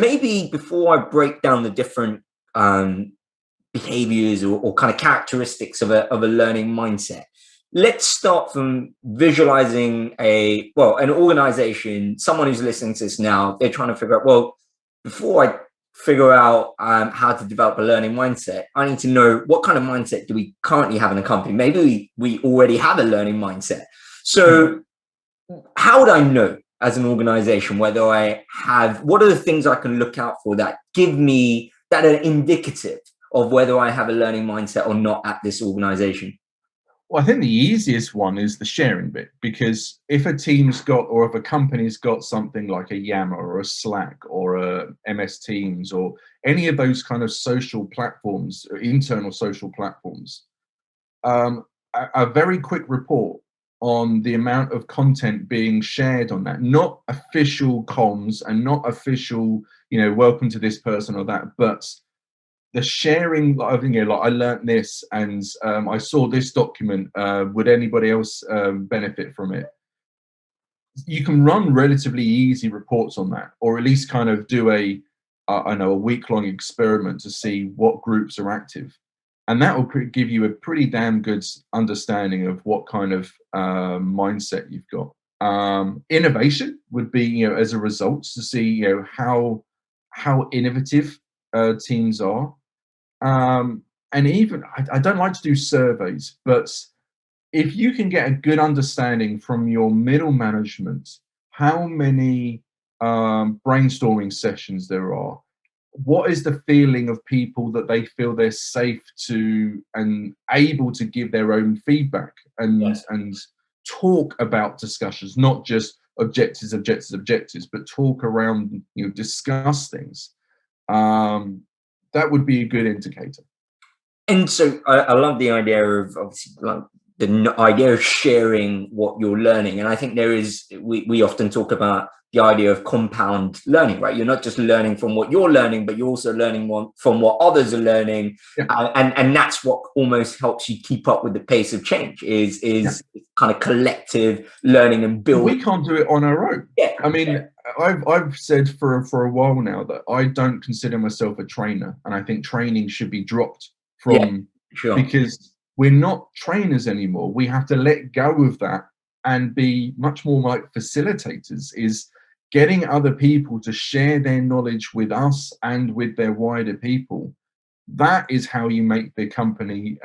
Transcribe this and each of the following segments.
maybe before I break down the different behaviors or kind of characteristics of a learning mindset, let's start from visualizing an organization. Someone who's listening to this now, they're trying to figure out, well, before I figure out how to develop a learning mindset, I need to know what kind of mindset do we currently have in a company. Maybe we already have a learning mindset. So how would I know as an organization whether I have, what are the things I can look out for that give me, that are indicative of whether I have a learning mindset or not at this organization? Well, I think the easiest one is the sharing bit, because if a team's got, or if a company's got something like a Yammer or a Slack or a MS Teams or any of those kind of social platforms, internal social platforms, a very quick report on the amount of content being shared on that, not official comms and not official, welcome to this person or that, but the sharing of, like I learned this and I saw this document, would anybody else benefit from it? You can run relatively easy reports on that, or at least kind of do a week-long experiment to see what groups are active. And that will give you a pretty damn good understanding of what kind of mindset you've got. Innovation would be, as a result, to see, how innovative teams are. And even, I don't like to do surveys, but if you can get a good understanding from your middle management, how many brainstorming sessions there are, what is the feeling of people that they feel they're safe to and able to give their own feedback and talk about discussions, not just objectives, but talk around, discuss things. That would be a good indicator. And so I love the idea of, obviously, like the idea of sharing what you're learning. And I think we often talk about the idea of compound learning, right? You're not just learning from what you're learning, but you're also learning from what others are learning. Yeah. And that's what almost helps you keep up with the pace of change is kind of collective learning and building. We can't do it on our own. Yeah. I mean, I've said for a while now that I don't consider myself a trainer, and I think training should be dropped from, because we're not trainers anymore. We have to let go of that and be much more like facilitators, is getting other people to share their knowledge with us and with their wider people. That is how you make the company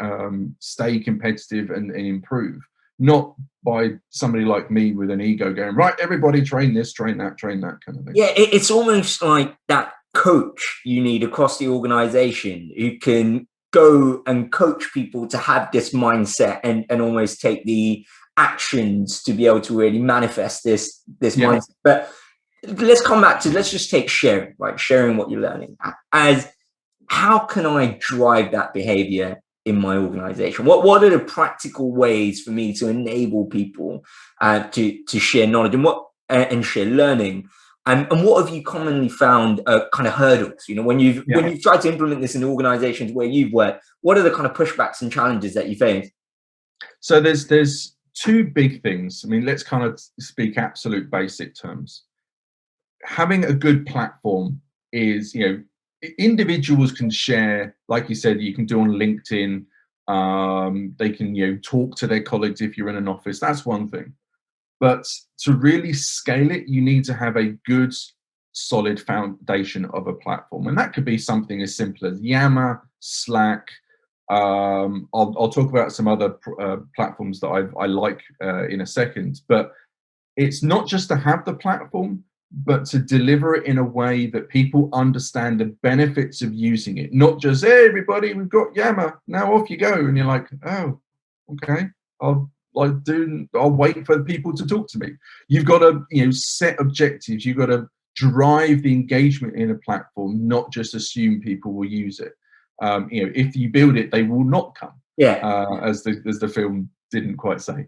stay competitive and improve. Not by somebody like me with an ego going, right, everybody train this, train that kind of thing. Yeah, it's almost like that coach you need across the organization who can go and coach people to have this mindset and almost take the actions to be able to really manifest this mindset. But let's come back to, let's just take sharing, right? Sharing what you're learning. As how can I drive that behavior in my organization? What are the practical ways for me to enable people to share knowledge and share learning? And what have you commonly found kind of hurdles? When you've tried to implement this in organizations where you've worked, what are the kind of pushbacks and challenges that you face? So there's two big things. I mean, let's kind of speak absolute basic terms. Having a good platform is, individuals can share, like you said, you can do on LinkedIn. They can, talk to their colleagues if you're in an office. That's one thing. But to really scale it, you need to have a good, solid foundation of a platform. And that could be something as simple as Yammer, Slack. I'll talk about some other platforms that I like in a second. But it's not just to have the platform, but to deliver it in a way that people understand the benefits of using it. Not just, hey, everybody, we've got Yammer, now off you go. And you're like, oh, okay, I'll wait for people to talk to me. You've got to, set objectives. You've got to drive the engagement in a platform, not just assume people will use it. If you build it, they will not come. Yeah. As the film didn't quite say.